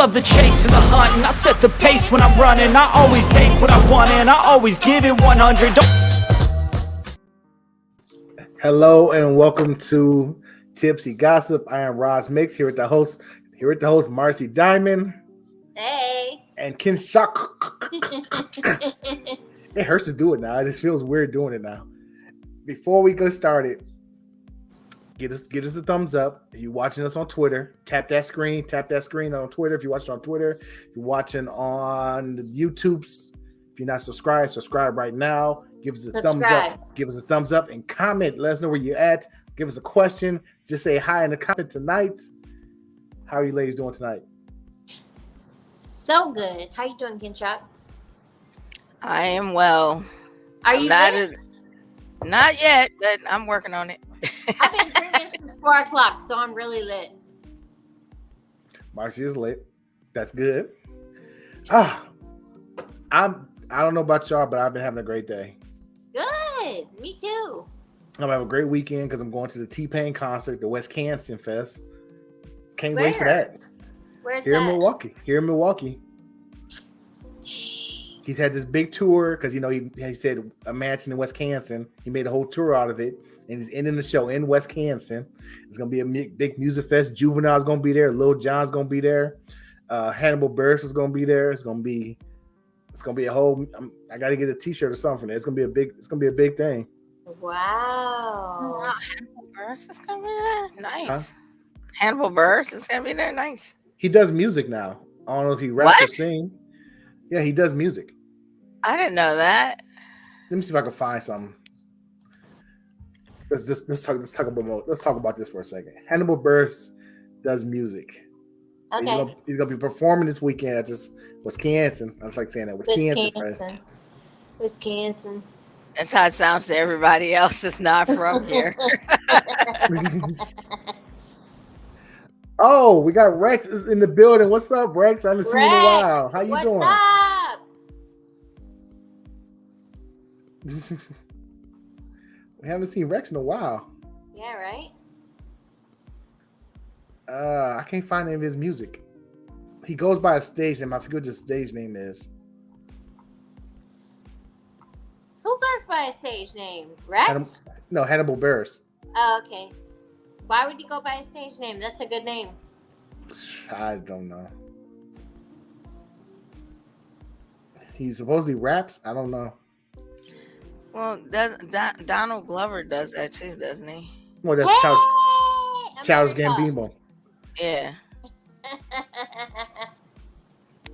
love the chase and the hunt, and I set the pace when I'm running. I always take what I want and I always give it 100. Hello and welcome to Tipsy Gossip. I am Roz Mix here with the host Marcy Diamond. Hey. And Kinshok. It hurts to do it now. It just feels weird doing it now. Before we get started, get us a thumbs up. If you're watching us on Twitter, tap that screen on Twitter. If you're watching on Twitter, if you're watching on the YouTubes, if you're not subscribe right now. Give us a thumbs up. Give us a thumbs up and comment. Let us know where you're at. Give us a question. Just say hi in the comment tonight. How are you ladies doing tonight? So good. How you doing, Kinshok? I am well. Are you lit? Not yet, but I'm working on it. I've been drinking since 4 o'clock, so I'm really lit. Marcy is lit. That's good. I don't know about y'all, but I've been having a great day. Good. Me too. I'm gonna have a great weekend because I'm going to the T-Pain concert, the West Canton Fest. Can't wait for that. Where's Here that? in Milwaukee. He's had this big tour because he said a mansion in West Canton. He made a whole tour out of it, and he's ending the show in West Canton. It's gonna be a big music fest. Juvenile's gonna be there. Lil Jon's gonna be there. Hannibal Buress is gonna be there. It's gonna be a whole. I got to get a T-shirt or something. It's gonna be a big thing. Wow. Hannibal Buress is gonna be there. Nice. Huh? Hannibal Buress is gonna be there. Nice. He does music now. I don't know if he raps or sing. Yeah, he does music. I didn't know that. Let me see if I can find something. Let's talk about this for a second. Hannibal Buress does music. Okay. He's gonna be performing this weekend at this Wisconsin. I was like saying that Wisconsin. Wisconsin. That's how it sounds to everybody else that's not from here. Oh, we got Rex is in the building. What's up, Rex? I haven't seen you in a while. How you doing? What's up? We haven't seen Rex in a while. Yeah, right? I can't find any of his music. He goes by a stage name. I forget what his stage name is. Who goes by a stage name? Rex? Hannibal Buress. Oh, okay. Why would he go by a stage name? That's a good name. I don't know. He supposedly raps. I don't know. Well, Donald Glover does that too, doesn't he? Well, that's Childish Gambino. Yeah.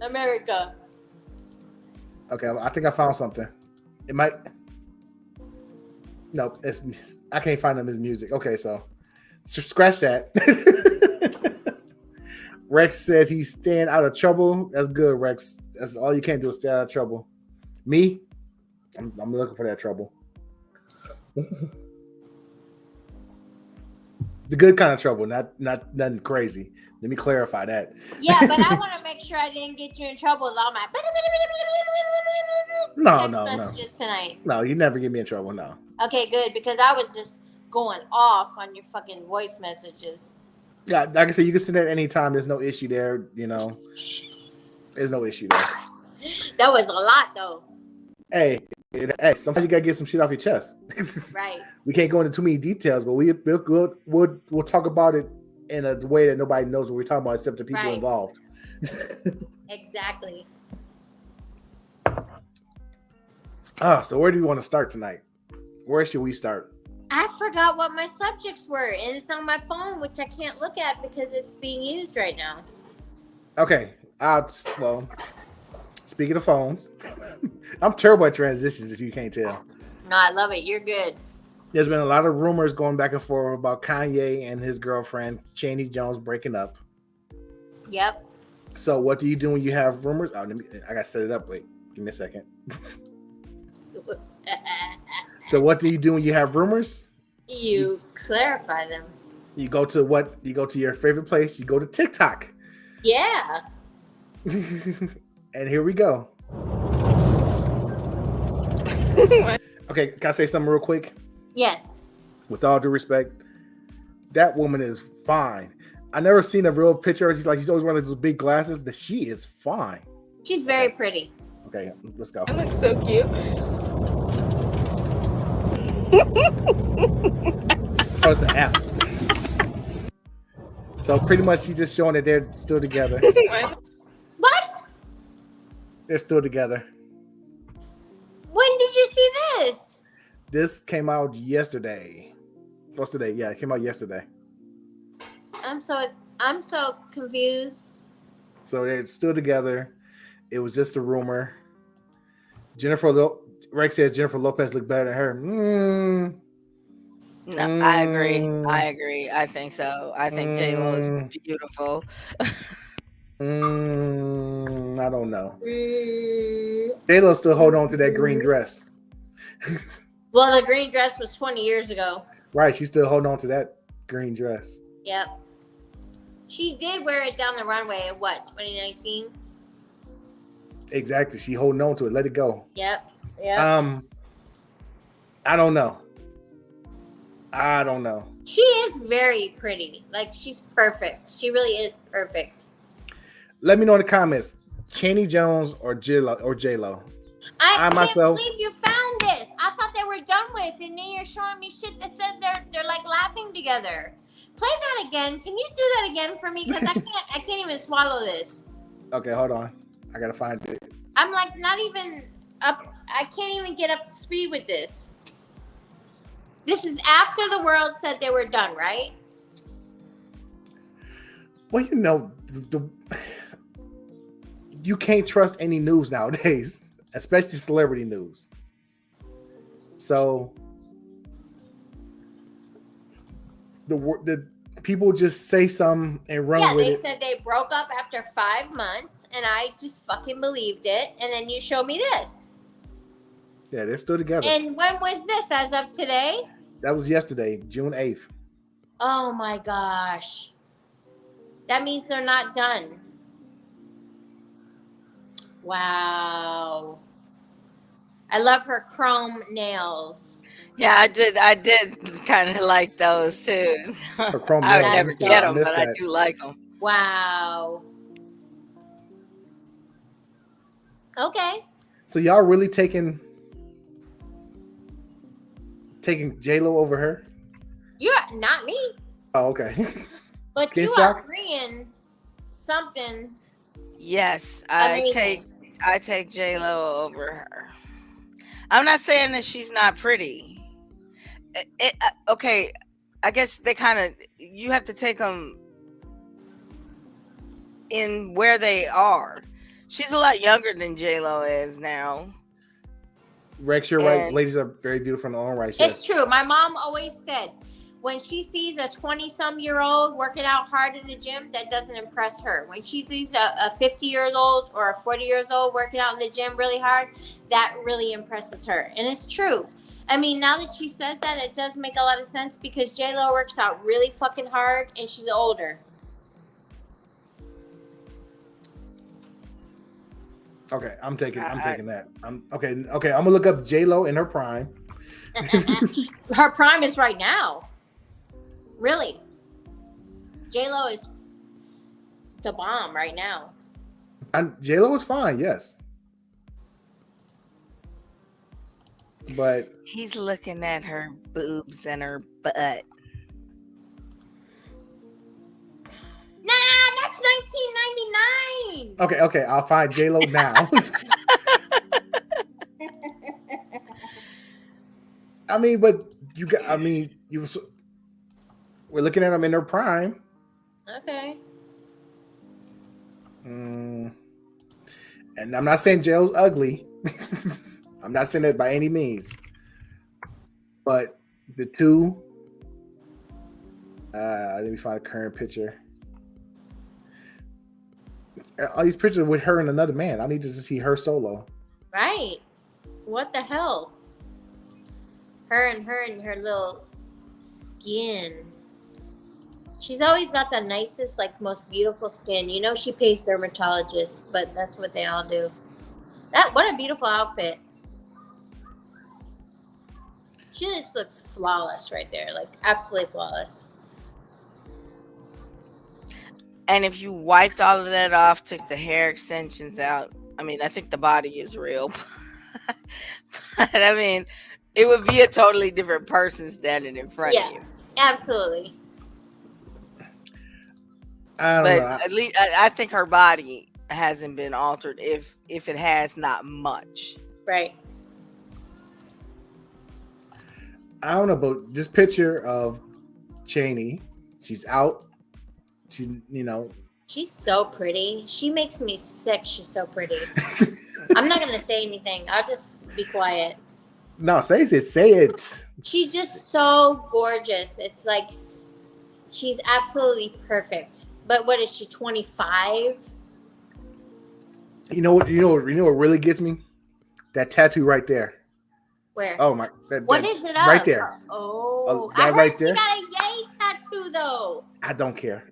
America. Okay, I think I found something. It might. No, I can't find his music. Okay, so scratch that. Rex says he's staying out of trouble. That's good, Rex. That's all you can do is stay out of trouble. Me, I'm looking for that trouble. The good kind of trouble, not nothing crazy. Let me clarify that. Yeah, but I want to make sure I didn't get you in trouble with all my messages tonight. No, you never get me in trouble. No. Okay, good, because I was just going off on your fucking voice messages. Yeah, like I said, you can send that anytime. There's no issue there. There's no issue there. That was a lot, though. Hey, sometimes you gotta get some shit off your chest. Right. We can't go into too many details, but we'll talk about it in a way that nobody knows what we're talking about except the people involved. Exactly. So where do you want to start tonight? Where should we start? I forgot what my subjects were, and it's on my phone, which I can't look at because it's being used right now. Okay. Speaking of phones, I'm terrible at transitions if you can't tell. No, I love it. You're good. There's been a lot of rumors going back and forth about Kanye and his girlfriend, Chaney Jones, breaking up. Yep. So what do you do when you have rumors? I got to set it up. Wait, give me a second. So what do you do when you have rumors? You clarify them. You go to what? You go to your favorite place. You go to TikTok. Yeah. And here we go. Okay, can I say something real quick? Yes. With all due respect, that woman is fine. I never seen a real picture. She's always wearing those big glasses. That she is fine. She's very pretty. Okay, let's go. It looks so cute. Oh, it's an app. So pretty much she's just showing that they're still together. What? They're still together. When did you see this? This came out yesterday. What's today? Yeah, it came out yesterday. I'm so confused. So they're still together. It was just a rumor. Rex says Jennifer Lopez looked better than her. No, I agree. I think so. I think J-Lo is beautiful. I don't know. J-Lo still hold on to that green dress. Well, the green dress was 20 years ago. Right, she's still holding on to that green dress. Yep. She did wear it down the runway in what, 2019? Exactly. She holding on to it. Let it go. Yep. I don't know. She is very pretty. Like, she's perfect. She really is perfect. Let me know in the comments, Chaney Jones or J-Lo. I can't believe you found this. I thought they were done with, and then you're showing me shit that said they're like laughing together. Play that again. Can you do that again for me? Because I can't even swallow this. Okay, hold on. I gotta find it. I'm like not even up. I can't even get up to speed with this. This is after the world said they were done, right? Well, you know, you can't trust any news nowadays, especially celebrity news. So the people just say something and run with it. Yeah, they said they broke up after 5 months, and I just fucking believed it. And then you showed me this. Yeah, they're still together. And when was this? As of today? That was yesterday, June 8th. Oh my gosh. That means they're not done. Wow. I love her chrome nails. Yeah, I did kind of like those too. Her chrome I would nails. never get them, but I do like them. Wow. Okay. So y'all really taking J-Lo over her? You're not me. Oh, okay. But you Kinshok? are agreeing something. Yes, I take J-Lo over her. I'm not saying that she's not pretty. Okay, I guess you have to take them in where they are. She's a lot younger than J-Lo is now. Rex, you're right. Ladies are very beautiful in their own right. It's true. My mom always said when she sees a 20-some-year-old working out hard in the gym, that doesn't impress her. When she sees a 50 years old or a 40 years old working out in the gym really hard, that really impresses her. And it's true. I mean, now that she says that, it does make a lot of sense because J-Lo works out really fucking hard and she's older. Okay, I'm taking that. I'm gonna look up J-Lo in her prime. Her prime is right now. Really. J-Lo is the bomb right now. And J-Lo is fine, yes. But he's looking at her boobs and her butt. Nah, that's 1999. Okay, I'll find J-Lo now. We're looking at them in their prime. Okay. And I'm not saying J-Lo's ugly. I'm not saying that by any means. But the two, let me find a current picture. All these pictures with her and another man. I need to see her solo. Right. What the hell? Her and her little skin. She's always got the nicest, like, most beautiful skin. You know she pays dermatologists, but that's what they all do. What a beautiful outfit. She just looks flawless right there. Like, absolutely flawless. And if you wiped all of that off, took the hair extensions out, I mean, I think the body is real. But I mean, it would be a totally different person standing in front of you. Absolutely. I don't know. At least I think her body hasn't been altered. If it has, not much. Right. I don't know, but this picture of Cheney, she's out. She's, she's so pretty. She makes me sick. She's so pretty. I'm not gonna say anything. I'll just be quiet. No, say it. Say it. She's just so gorgeous. It's like she's absolutely perfect. But what is she? 25? You know what really gets me? That tattoo right there. Where? Oh my! What is it up? Right there. Oh, that I heard right she there? got a yay tattoo though. I don't care.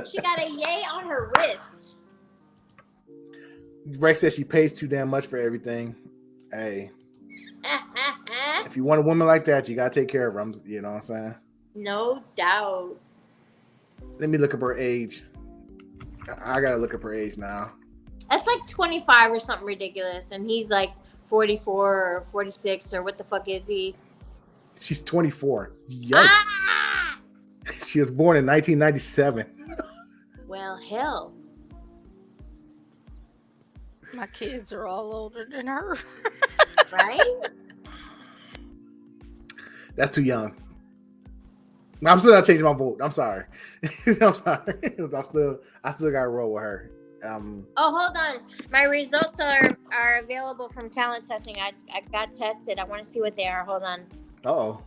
She got a yay on her wrist. Rex says she pays too damn much for everything. Hey, if you want a woman like that, you gotta take care of her. You know what I'm saying? No doubt. Let me look up her age. I gotta look up her age now. That's like 25 or something ridiculous, and he's like 44 or 46 or what the fuck is he? She's 24. Yikes. She was born in 1997. Well, hell. My kids are all older than her. Right? That's too young. I'm still not changing my vote. I'm sorry. I'm sorry. I still got to roll with her. Oh, hold on. My results are available from talent testing. I got tested. I want to see what they are. Hold on. Uh-oh.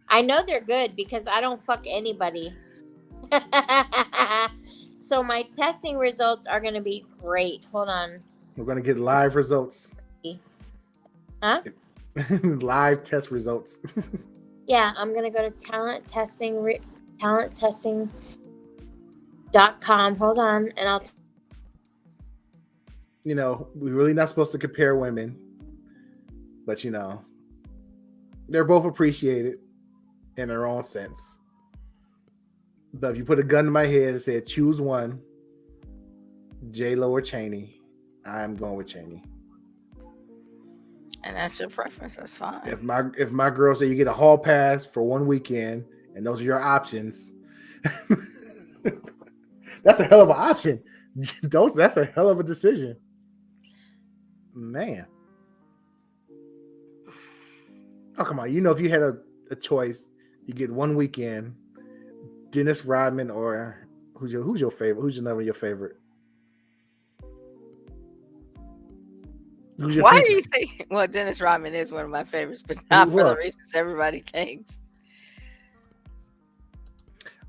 I know they're good because I don't fuck anybody. So my testing results are going to be great. Hold on. We're going to get live results. Huh? Live test results. Yeah, I'm going to go to talenttesting.com. Hold on, and I'll... We're really not supposed to compare women. But, they're both appreciated in their own sense. But if you put a gun to my head and said, choose one, J-Lo or Cheney, I'm going with Cheney. And that's your preference. That's fine. If my girl say you get a hall pass for one weekend and those are your options, that's a hell of an option. That's a hell of a decision, man. Oh come on! If you had a choice, you get one weekend, Dennis Rodman or who's your favorite? Who's your favorite? Why do you think? Well, Dennis Rodman is one of my favorites, but not for the reasons everybody thinks.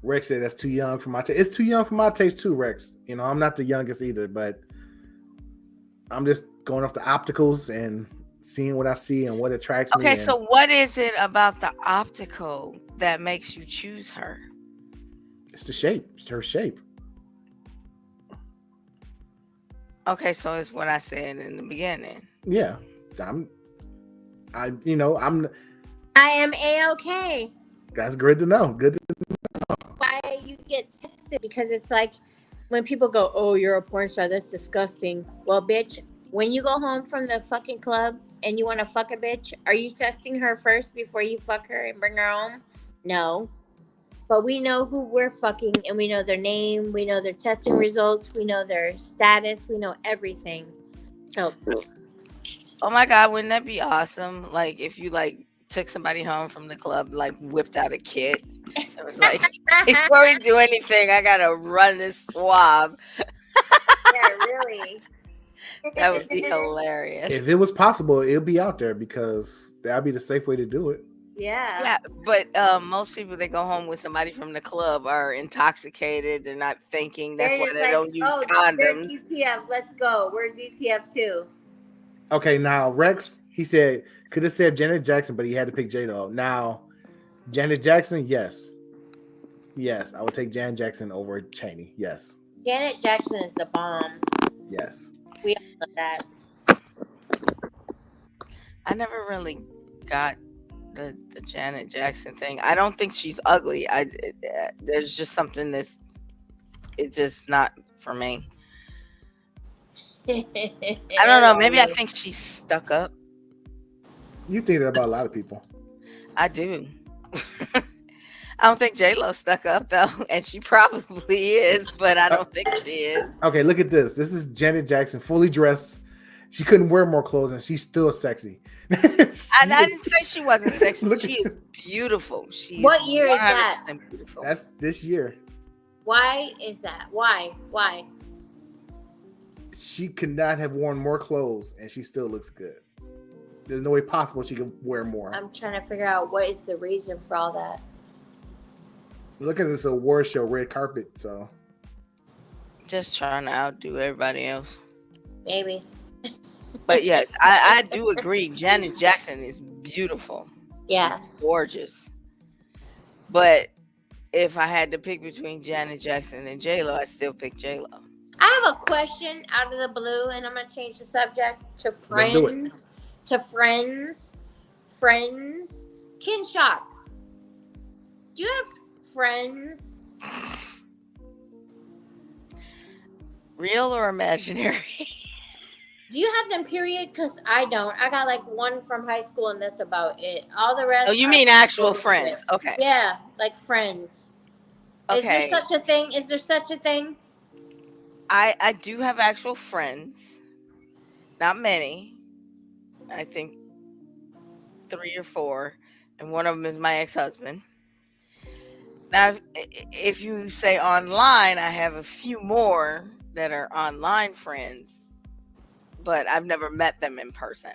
Rex said that's too young for my taste. It's too young for my taste too, Rex. I'm not the youngest either, but I'm just going off the opticals and seeing what I see and what attracts me. Okay, so what is it about the optical that makes you choose her? It's the shape. It's her shape. Okay, so it's what I said in the beginning. Yeah, I am A-okay. That's good to know. Good to know. Why you get tested? Because it's like when people go, "Oh, you're a porn star. That's disgusting." Well, bitch, when you go home from the fucking club and you want to fuck a bitch, are you testing her first before you fuck her and bring her home? No. But we know who we're fucking, and we know their name, we know their testing results, we know their status, we know everything. So, oh my God, wouldn't that be awesome? Like if you took somebody home from the club, whipped out a kit. It was like, before we do anything, I gotta run this swab. Yeah, really. That would be hilarious. If it was possible, it would be out there because that'd be the safe way to do it. Yeah, but most people that go home with somebody from the club are intoxicated. They're not thinking. That's why they don't use condoms. DTF, let's go. We're DTF too. Okay, now Rex, he could have said Janet Jackson, but he had to pick J-Lo. Now, Janet Jackson, yes, I would take Janet Jackson over Cheney. Yes, Janet Jackson is the bomb. Yes, we all know that. I never really got the Janet Jackson thing. I don't think she's ugly. There's just something that's it's just not for me. I don't know. Maybe I think she's stuck up. You think that about a lot of people. I do. I don't think J-Lo stuck up though, and she probably is, but I don't think she is. Okay, look at this. This is Janet Jackson, fully dressed. She couldn't wear more clothes, and she's still sexy. I didn't say she wasn't sexy. She is beautiful. She What year is that? 100% beautiful. That's this year. Why is that? Why? She could not have worn more clothes, and she still looks good. There's no way possible she could wear more. I'm trying to figure out what is the reason for all that. Look at this award show, red carpet. So Just trying to outdo everybody else. Maybe. But yes, I do agree. Janet Jackson is beautiful. Yeah. She's gorgeous. But if I had to pick between Janet Jackson and J-Lo, I'd still pick J-Lo. I have a question out of the blue, and I'm gonna change the subject to Let's do it. friends. To friends. Kinshok. Do you have friends? Real or imaginary? Do you have them, period? Because I don't. I got like one from high school, and that's about it. All the rest. Oh, you are mean actual bullshit. friends? Okay. Yeah, like friends. Is Okay. there such a thing? Is there such a thing? I do have actual friends. Not many. I think 3 or 4. And one of them is my ex-husband. Now, if you say online, I have a few more that are online friends, but I've never met them in person.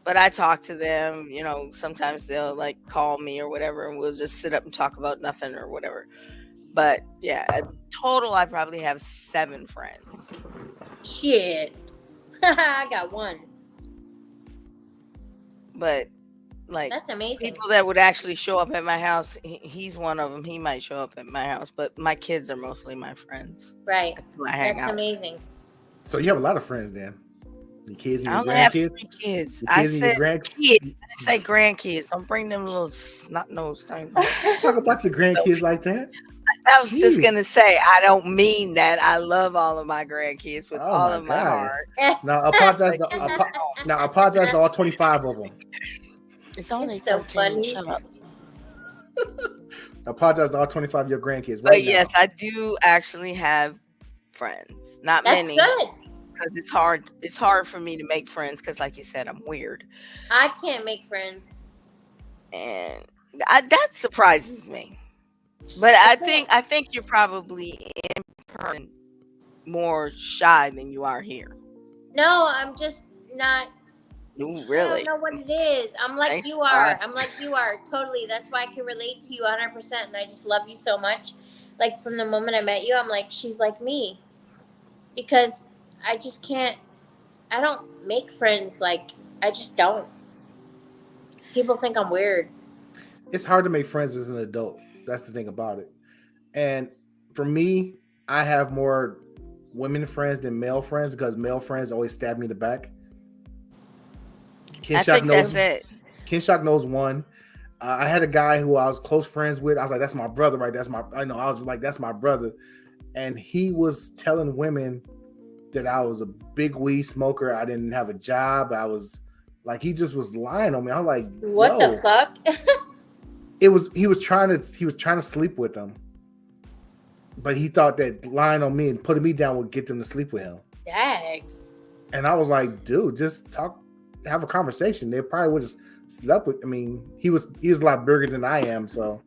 But I talk to them, you know, sometimes they'll like call me or whatever, and we'll just sit up and talk about nothing or whatever. But yeah, total, I probably have 7 friends. Shit. I got one. But like, That's amazing. people that would actually show up at my house, he's one of them. He might show up at my house, but my kids are mostly my friends. Right. That's who I hang That's out with. amazing. So you have a lot of friends then. Your kids and I your only have 3 grandkids. kids. Your I kids and your said grandkids. kids. I didn't say grandkids. Don't bring them little snot nose things. Talk about your grandkids like that. I was just Jeez. gonna say I don't mean that. I love all of my grandkids with Oh all my of my God. heart. Now apologize. Now apologize to all 25 of them. It's only It's so 13. funny. Shut up. Apologize to all 25 of your grandkids But right yes, now. I do actually have friends. Not That's many, good. because it's hard. It's hard for me to make friends because, like you said, I'm weird, I can't make friends. and that surprises me. But I think you're probably in person more shy than you are here. No, I'm just not. Ooh, I really? don't know what it is. I'm like Thanks you for are. asking. I'm like you are. Totally. That's why I can relate to you 100%. And I just love you so much. Like from the moment I met you, I'm like, she's like me. Because I just can't. I don't make friends. Like, I just don't. People think I'm weird. It's hard to make friends as an adult. That's the thing about it. And for me, I have more women friends than male friends because male friends always stab me in the back. I think that's it. Kinshok knows one. I had a guy who I was close friends with. I was like, "That's my brother, right? That's my brother," and he was telling women that I was a big weed smoker. I didn't have a job. I was like, he just was lying on me. I was like, What yo. the fuck? He was trying to sleep with them, but he thought that lying on me and putting me down would get them to sleep with him. Dang. And I was like, dude, just have a conversation. They probably would have slept with. I mean, he was a lot bigger than I am, so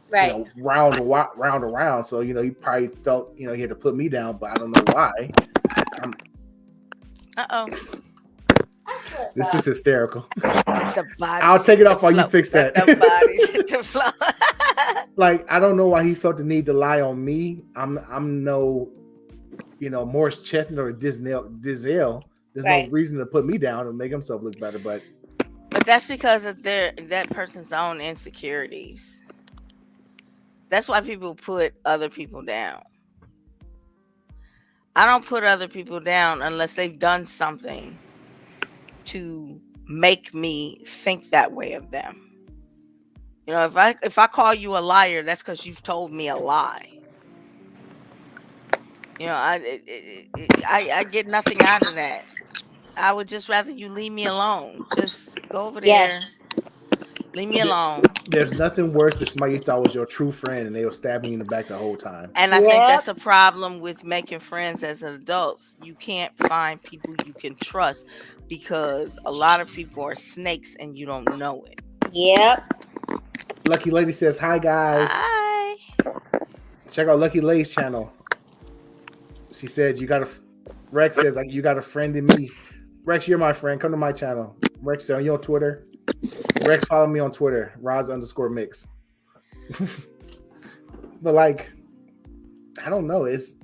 Right. you know, round around. So you know, he probably felt he had to put me down, but I don't know why. Uh-oh. This is hysterical. The bodies I'll take it hit off the while you floor. fix that. The bodies hit the floor. Like, I don't know why he felt the need to lie on me. I'm no, Morris Chestnut or Dizel. There's Right. no reason to put me down and make himself look better. But that's because of that person's own insecurities. That's why people put other people down. I don't put other people down unless they've done something to make me think that way of them. If I call you a liar, that's because you've told me a lie. You know, I get nothing out of that. I would just rather you leave me alone. Just go over there, Yes. leave me alone. There's nothing worse than somebody you thought was your true friend and they were stabbing you in the back the whole time. And I think that's Yep. the problem with making friends as adults. You can't find people you can trust because a lot of people are snakes and you don't know it. Yep. Lucky Lady says, "Hi guys, Hi. check out Lucky Lady's channel." She said, "You got a." Rex says, "Like you got a friend in me." Rex, you're my friend. Come to my channel. Rex, are you on Twitter? Rex, follow me on Twitter. Roz_mix. But like, I don't know. It's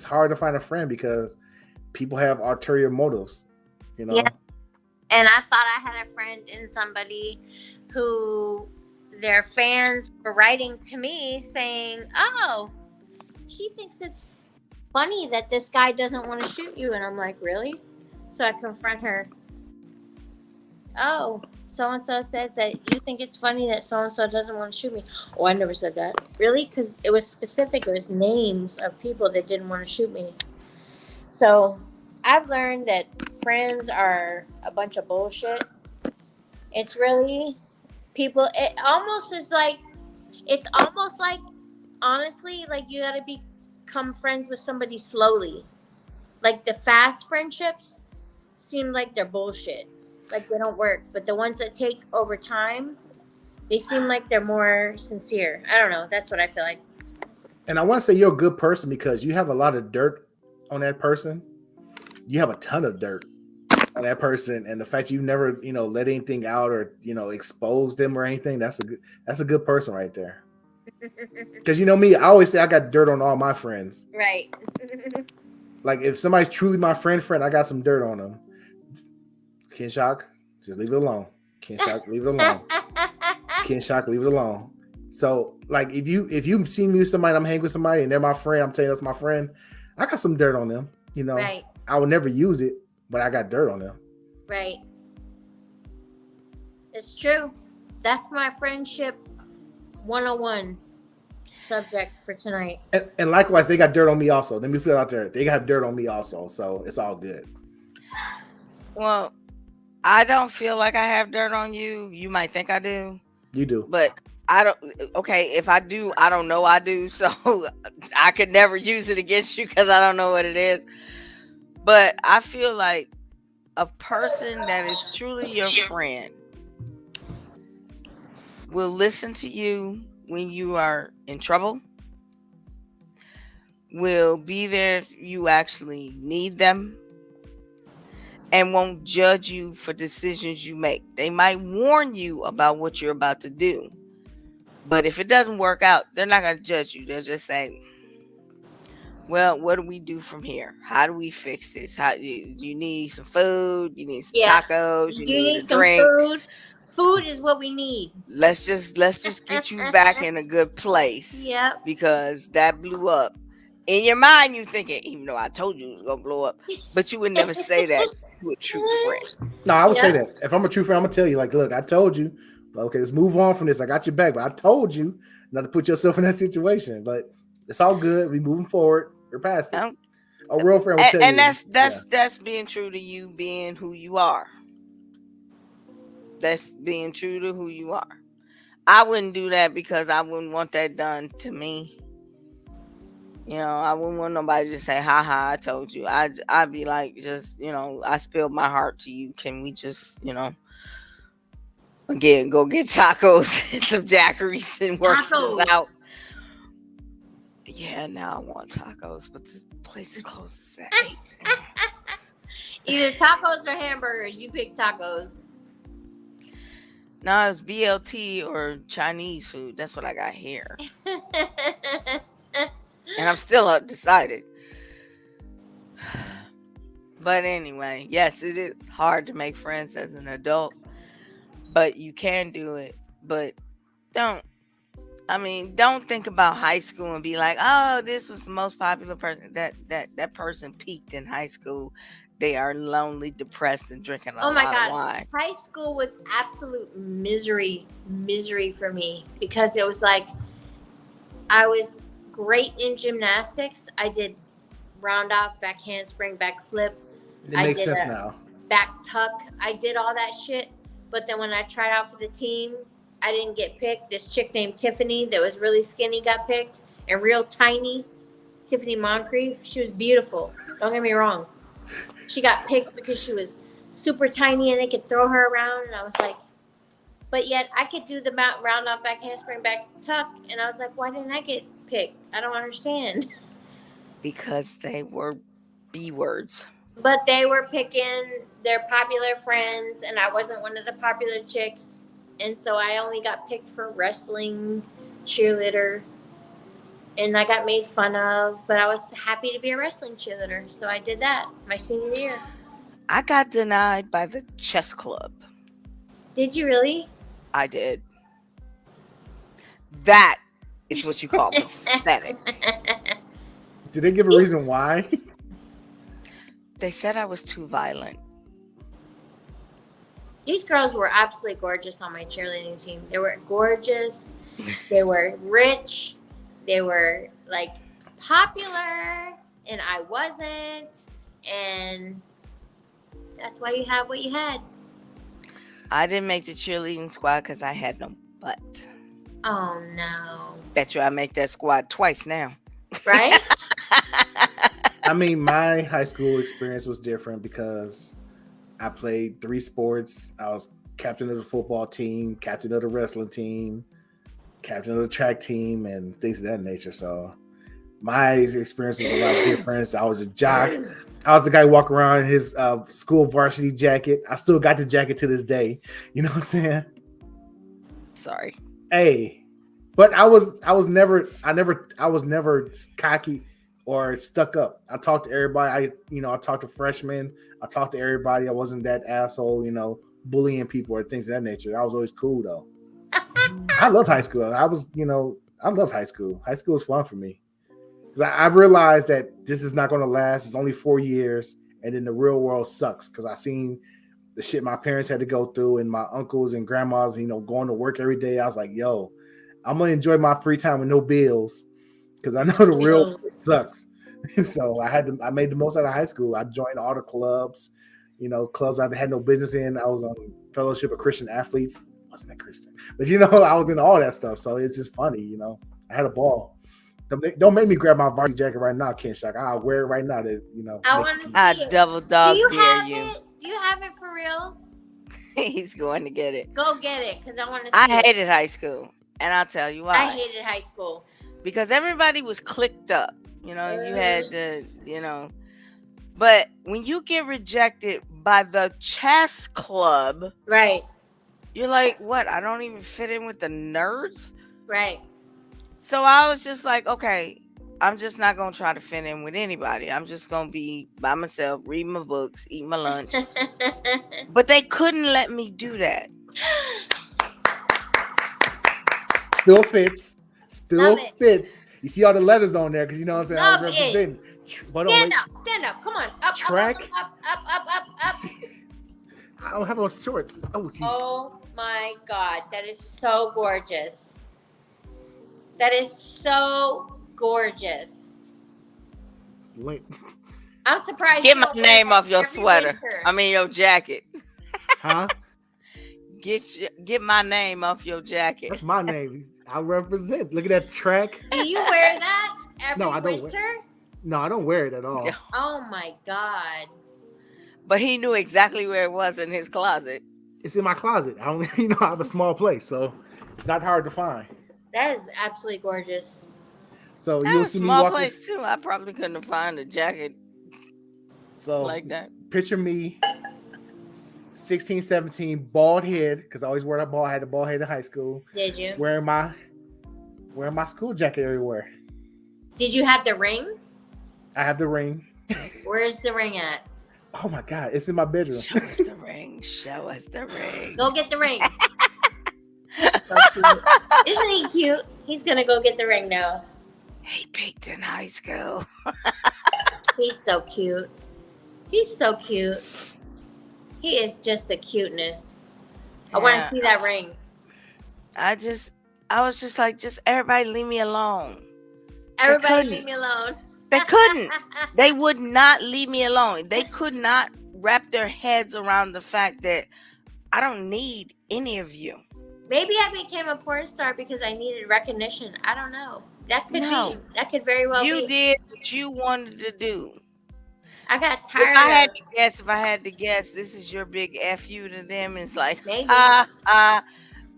hard to find a friend because people have ulterior motives. You know. Yeah. And I thought I had a friend in somebody who their fans were writing to me saying, "Oh, she thinks it's funny that this guy doesn't want to shoot you." And I'm like, "Really?" So I confront her. "Oh, so and so said that you think it's funny that so and so doesn't want to shoot me." "Oh, I never said that." "Really?" Because it was specific. It was names of people that didn't want to shoot me. So I've learned that friends are a bunch of bullshit. It's really people. It almost is like, it's almost like, honestly, like you got to become friends with somebody slowly. Like the fast friendships seem like they're bullshit. Like they don't work. But the ones that take over time, they seem like they're more sincere. I don't know. That's what I feel like. And I want to say you're a good person because you have a lot of dirt on that person. You have a ton of dirt on that person, and the fact you never, let anything out or expose them or anything. That's a good person right there. Because me, I always say I got dirt on all my friends. Right. Like if somebody's truly my friend, I got some dirt on them. Kinshok, just leave it alone. Kinshok, leave it alone. Kinshok, leave it alone. So like if you see me with somebody, I'm hanging with somebody and they're my friend, I'm telling you that's my friend, I got some dirt on them. Right. I would never use it, but I got dirt on them. Right. It's true. That's my friendship 101 subject for tonight. And likewise, they got dirt on me also. Let me put it out there. They got dirt on me also, so it's all good. Well, I don't feel like I have dirt on you. You might think I do. You do. But I don't. Okay, if I do, I don't know I do. So I could never use it against you because I don't know what it is. But I feel like a person that is truly your friend will listen to you when you are in trouble, will be there if you actually need them, and won't judge you for decisions you make. They might warn you about what you're about to do, but if it doesn't work out, they're not going to judge you. They're just saying, well, what do we do from here? How do we fix this? How do you need some food? You need some tacos? You need a drink? Food? Food is what we need. Let's just get you back in a good place. Yep. Because that blew up. In your mind, you thinking, even though I told you it was gonna blow up, but you would never say that to a true friend. No, I would say that. If I'm a true friend, I'm gonna tell you, like, look, I told you. Okay, let's move on from this. I got your back, but I told you not to put yourself in that situation. But it's all good. We moving forward. We're past it. A real friend will tell you. And that's being true to you, being who you are. That's being true to who you are. I wouldn't do that because I wouldn't want that done to me. I wouldn't want nobody to say, haha, I told you. I'd be like, just, I spilled my heart to you. Can we just, again, go get tacos and some daiquiris and work this out? Yeah, now I want tacos, but this place closes at 8. Either tacos or hamburgers. You pick tacos. No, it's BLT or Chinese food. That's what I got here. And I'm still undecided. But anyway, yes, it is hard to make friends as an adult. But you can do it. But don't think about high school and be like, oh, this was the most popular person. That person peaked in high school. They are lonely, depressed, and drinking a lot of wine. High school was absolute misery for me because it was like I was great in gymnastics. I did round off, back handspring, back flip. It makes sense now. Back tuck. I did all that shit. But then when I tried out for the team, I didn't get picked. This chick named Tiffany that was really skinny got picked and real tiny. Tiffany Moncrief. She was beautiful. Don't get me wrong. She got picked because she was super tiny and they could throw her around. And I was like, but yet I could do the round off, back handspring, back tuck. And I was like, why didn't I get picked? I don't understand. Because they were B words. But they were picking their popular friends, and I wasn't one of the popular chicks. And so I only got picked for wrestling, cheerleader, and I got made fun of. But I was happy to be a wrestling cheerleader, so I did that my senior year. I got denied by the chess club. Did you really? I did. That is what you call pathetic. Did they give a reason why? They said I was too violent. These girls were absolutely gorgeous on my cheerleading team. They were gorgeous. They were rich. They were like popular, and I wasn't. And that's why you have what you had. I didn't make the cheerleading squad because I had no butt. Oh no! Bet you I make that squad twice now. Right? I mean, my high school experience was different because I played 3 sports. I was captain of the football team, captain of the wrestling team, captain of the track team, and things of that nature. So my experience was a lot different. I was a jock. I was the guy walking around in his school varsity jacket. I still got the jacket to this day. You know what I'm saying? Sorry. Hey, but I was never cocky or stuck up. I talked to everybody. I talked to freshmen. I talked to everybody. I wasn't that asshole, bullying people or things of that nature. I was always cool though. I love high school. I love high school. High school was fun for me. Because I realized that this is not going to last. It's only 4 years. And then the real world sucks. Because I seen the shit my parents had to go through and my uncles and grandmas, going to work every day. I was like, yo, I'm going to enjoy my free time with no bills. Because I know the real sucks. So I made the most out of high school. I joined all the clubs, clubs I had no business in. I was on Fellowship of Christian Athletes. Wasn't that Christian? But I was in all that stuff. So it's just funny, I had a ball. Don't make me grab my varsity jacket right now, Kinshok. I'll wear it right now. I want to see it. Double dog dare you. Do you have it for real? He's going to get it. Go get it, because I want to see I it. hated high school, and I'll tell you why. I hated high school. Because everybody was clicked up. You had the, But when you get rejected by the chess club, right? You're like, what? I don't even fit in with the nerds, right? So I was just like, okay, I'm just not gonna try to fit in with anybody. I'm just gonna be by myself, read my books, eat my lunch. But they couldn't let me do that. Still fits. You see all the letters on there because you know what I'm saying. I was representing. Stand up. Come on. Up. Track. Up. I don't have on shorts. Oh, geez. Oh my God, that is so gorgeous. That is so gorgeous. I'm surprised. Get my name off your sweater. I mean your jacket. Huh? Get my name off your jacket. That's my name. I represent. Look at that track. Do you wear that every winter? No, I don't wear it at all. Oh my God. But he knew exactly where it was in his closet. It's in my closet. I have a small place, so it's not hard to find. That is absolutely gorgeous. So you'll see me walking. Small place too. I probably couldn't have found a jacket like that. Picture me, 16, 17, bald head, because I always wore that bald. I had a bald head in high school. Did you? Wearing my school jacket everywhere. Did you have the ring? I have the ring. Where's the ring at? Oh my God, it's in my bedroom. Show us the ring. Show us the ring. Go get the ring. So cute. Isn't he cute? He's gonna go get the ring now. He peaked in high school. He's so cute. He's so cute. He is just the cuteness. I want to see that ring. I was just like, just everybody leave me alone. Everybody leave me alone. They couldn't. They would not leave me alone. They could not wrap their heads around the fact that I don't need any of you. Maybe I became a porn star because I needed recognition. I don't know. That could No. be. That could very well be. You did what you wanted to do. I got If tired I had of to guess, this is your big F you to them. It's like, maybe.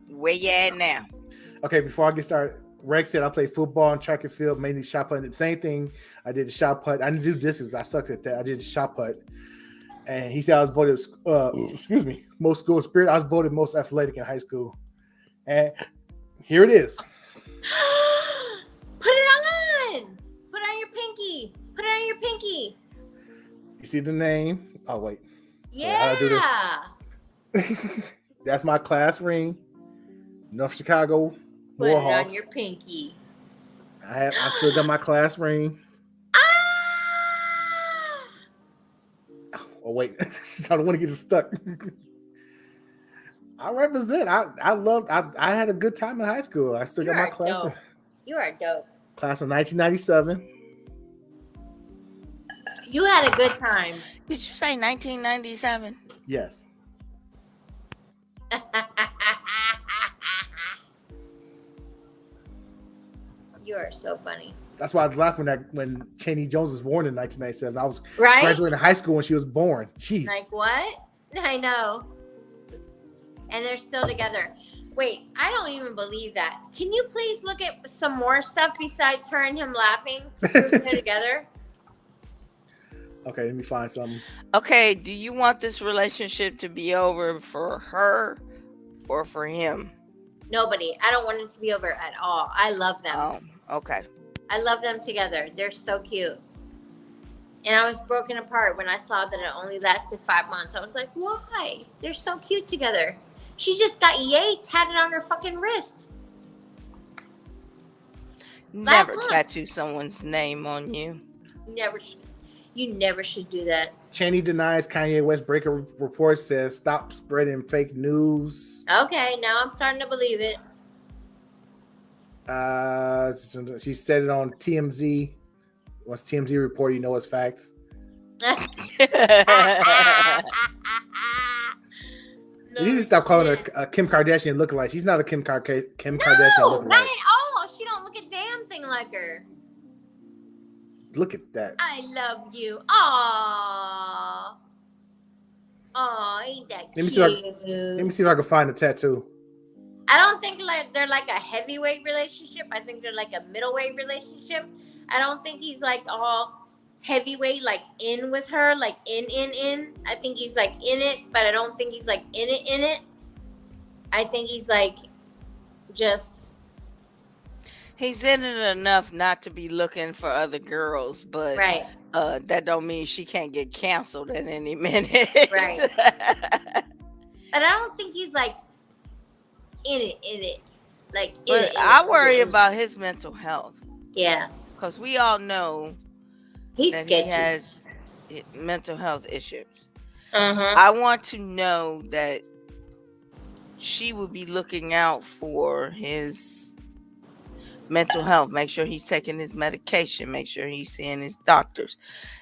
where you at now? Okay, before I get started, Rex said I played football and track and field, mainly shot put. The same thing. I did the shot put. I didn't do distance. I sucked at that. I did the shot put. And he said I was voted, most school spirit. I was voted most athletic in high school. And here it is. Put it on. Put on your pinky. Put it on your pinky. You see the name? Oh, wait. Yeah. That's my class ring. North Chicago. Put it Warhawks. on your pinky. I still got my class ring. Oh, wait. I don't want to get it stuck. I represent. I had a good time in high school. I still got my class ring. You are dope. Class of 1997. You had a good time. Did you say 1997? Yes. You are so funny. That's why I was laughing when Cheney Jones was born in 1997. I was Right? graduating high school when she was born. Jeez. Like what? I know. And they're still together. Wait, I don't even believe that. Can you please look at some more stuff besides her and him laughing to prove they're together? Okay, let me find something. Okay, do you want this relationship to be over for her or for him? Nobody. I don't want it to be over at all. I love them. Oh, okay. I love them together. They're so cute. And I was broken apart when I saw that it only lasted 5 months. I was like, why? They're so cute together. She just got yay tatted on her fucking wrist. Never month. tattoo someone's name on you. You never should do that. Cheney denies Kanye West breaker report, says stop spreading fake news. Okay, now I'm starting to believe it. She said it on TMZ. Once TMZ report, you know it's facts. No You need to stop calling her shit. a Kim Kardashian lookalike. She's not a Kim Kardashian No, lookalike. not at all. She don't look a damn thing like her. Look at that. I love you. Aww. Aw, ain't that Let me cute? see if I can find the tattoo. I don't think like they're like a heavyweight relationship. I think they're like a middleweight relationship. I don't think he's like all heavyweight, like in with her, like in. I think he's like in it, but I don't think he's like in it. I think he's like just. He's in it enough not to be looking for other girls, but Right. That don't mean she can't get canceled at any minute. Right. But I don't think he's like in it. Like in it. I worry about his mental health. Yeah. Because we all know He's that sketchy. he has mental health issues. Uh-huh. I want to know that she would be looking out for his mental health. Make sure he's taking his medication. Make sure he's seeing his doctors.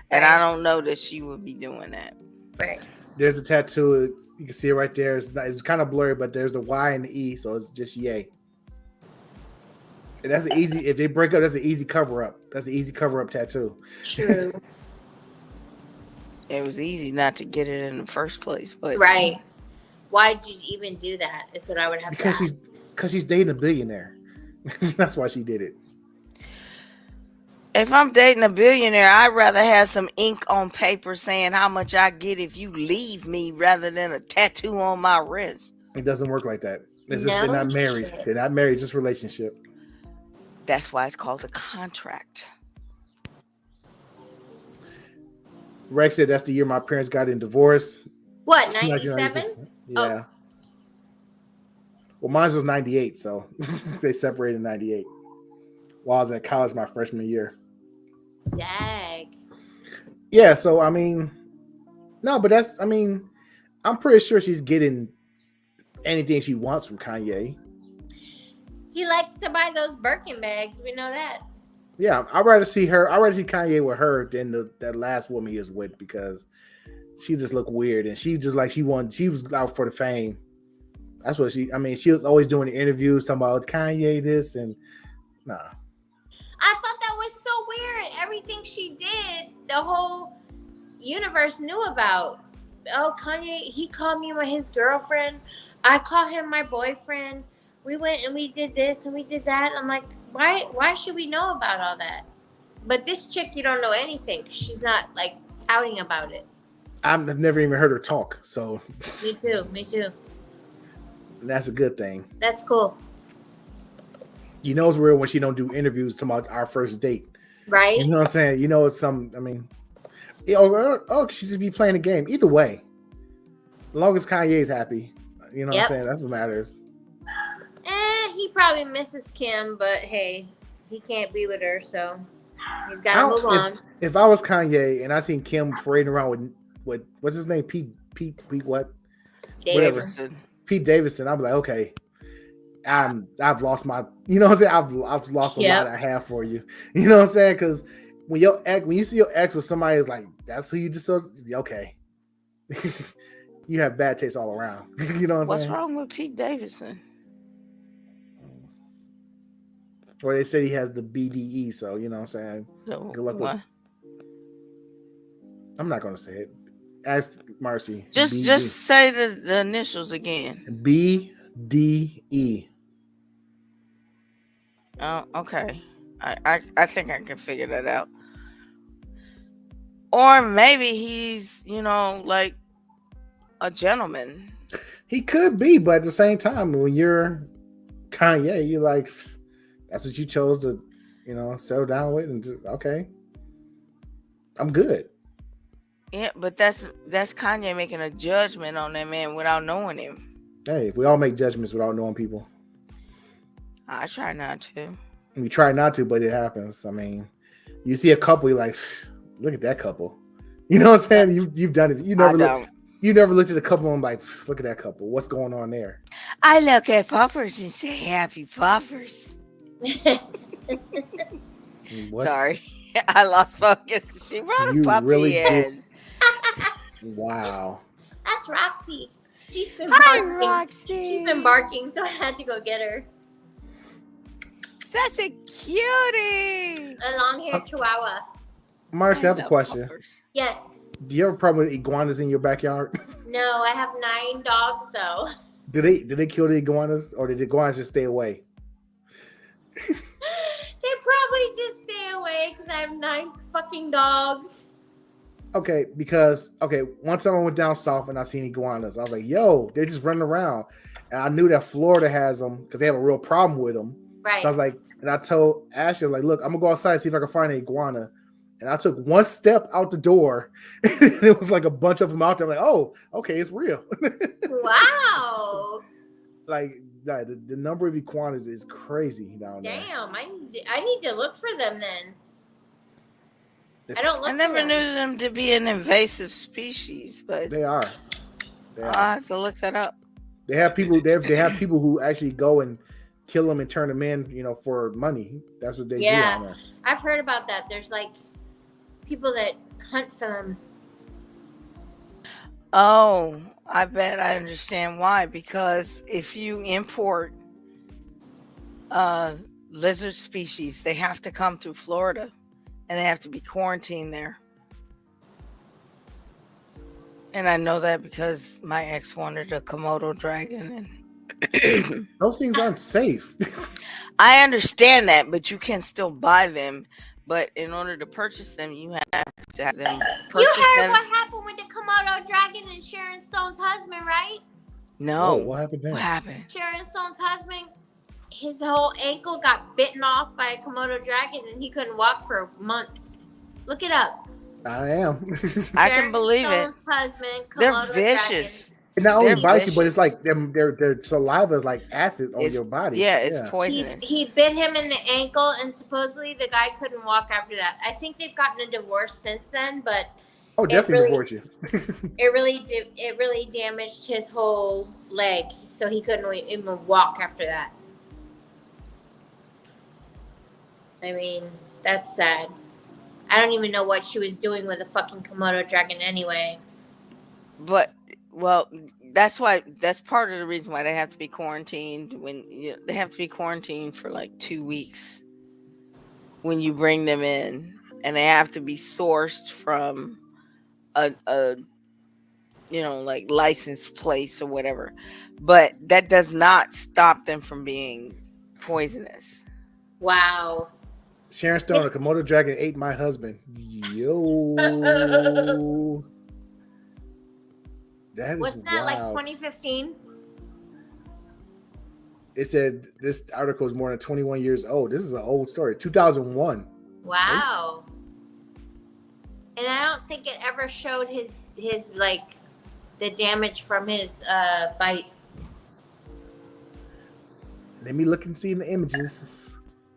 And I don't know that she would be doing that. Right. There's a tattoo. You can see it right there. It's kind of blurry, but there's the Y and the E, so it's just yay. And that's an easy. If they break up, that's an easy cover up. That's an easy cover up tattoo. True. It was easy not to get it in the first place, but Right. Why'd you even do that? Is what I would have Because to ask. she's dating a billionaire. That's why she did it. if I'm dating a billionaire, I'd rather have some ink on paper saying how much I get if you leave me rather than a tattoo on my wrist. It doesn't work like that. It's just, No they're not married. shit. They're not married. Just relationship. That's why it's called a contract. Rex said that's the year my parents got in divorce. What, 97? 1996. Yeah. Oh. Well, mine was 98, so they separated in 98. While I was at college my freshman year. Dag. Yeah, so I mean, no, but I'm pretty sure she's getting anything she wants from Kanye. He likes to buy those Birkin bags. We know that. Yeah, I'd rather see her. I'd rather see Kanye with her than that last woman he was with because she just looked weird and she just like she was out for the fame. That's what she. I mean, she was always doing the interviews talking about Kanye this and nah. I thought that was so weird. Everything she did, the whole universe knew about. Oh, Kanye, he called me his girlfriend. I call him my boyfriend. We went and we did this and we did that. I'm like, why should we know about all that? But this chick, you don't know anything. She's not like touting about it. I've never even heard her talk, so Me too. that's a good thing. That's cool. You know it's real when she don't do interviews talking about our first date. Right? You know what I'm saying? You know it's some. I mean, she just be playing the game. Either way, as long as Kanye's happy, you know what I'm saying? That's what matters. He probably misses Kim, but hey, he can't be with her, so he's got to move on. If I was Kanye and I seen Kim parading around with what's his name? Pete what? Davidson. Pete Davidson. I'd be like, okay, I've lost my, you know what I'm saying? I've lost a lot I have for you. You know what I'm saying? Because when you see your ex with somebody is like, that's who you just okay. You have bad taste all around. You know what I'm saying? What's wrong with Pete Davidson? Or they said he has the BDE, so you know what I'm saying? So, good luck with. I'm not gonna say it. Ask Marcy. Just say the initials again. BDE. Oh, okay. I think I can figure that out. Or maybe he's, like a gentleman. He could be, but at the same time, when you're Kanye, you're like, that's what you chose to, settle down with, and okay, I'm good. Yeah, but that's Kanye making a judgment on that man without knowing him. Hey, we all make judgments without knowing people. I try not to. We try not to, but it happens. I mean, you see a couple, you're like, look at that couple. You know what I'm saying? You've done it. You never looked at a couple and like, look at that couple. What's going on there? I look at puppers and say, happy puppers. Sorry, I lost focus. She brought a puppy really in. Wow. That's Roxy. She's been Hi, barking. Roxy. She's been barking, so I had to go get her. Such a cutie. A long-haired chihuahua. Marcy, I have a question. Puppers. Yes. Do you have a problem with iguanas in your backyard? No, I have 9 dogs though. Do they kill the iguanas, or did the iguanas just stay away? They probably just stay away because I have 9 fucking dogs. Okay, one time I went down south and I seen iguanas. I was like, yo, they're just running around. And I knew that Florida has them because they have a real problem with them. Right. So I was like, and I told Ashley, like, look, I'm going to go outside and see if I can find an iguana. And I took one step out the door and it was like a bunch of them out there. I'm like, oh, okay, it's real. Wow. Like, the number of iguanas is crazy down there. Damn, I need to look for them then. I never knew them to be an invasive species, but they are. I have to look that up. They have people. They have people who actually go and kill them and turn them in, for money. That's what they do. Yeah, I've heard about that. There's like people that hunt for them. Oh, I bet I understand why. Because if you import lizard species, they have to come through Florida. And they have to be quarantined there. And I know that because my ex wanted a Komodo dragon. And those things aren't safe. I understand that, but you can still buy them. But in order to purchase them, you have to have them purchased. You heard what happened with the Komodo dragon and Sharon Stone's husband, right? No. What happened there? What happened? Sharon Stone's husband, his whole ankle got bitten off by a Komodo dragon and he couldn't walk for months. Look it up. I am. I can believe Stone's it. Husband, They're vicious. It not only bites you, but it's like their saliva is like acid on your body. Yeah, it's poisonous. He bit him in the ankle, and supposedly the guy couldn't walk after that. I think they've gotten a divorce since then, but definitely divorce you. it really damaged his whole leg, so he couldn't even walk after that. I mean, that's sad. I don't even know what she was doing with a fucking Komodo dragon anyway. But well, that's part of the reason why they have to be quarantined they have to be quarantined for like 2 weeks when you bring them in, and they have to be sourced from a like licensed place or whatever. But that does not stop them from being poisonous. Wow. Sharon Stone, a Komodo dragon ate my husband. Yo. That is Wasn't that like wild. 2015? It said this article is more than 21 years old. This is an old story. 2001. Wow. And I don't think it ever showed his like the damage from his bite. Let me look and see in the images.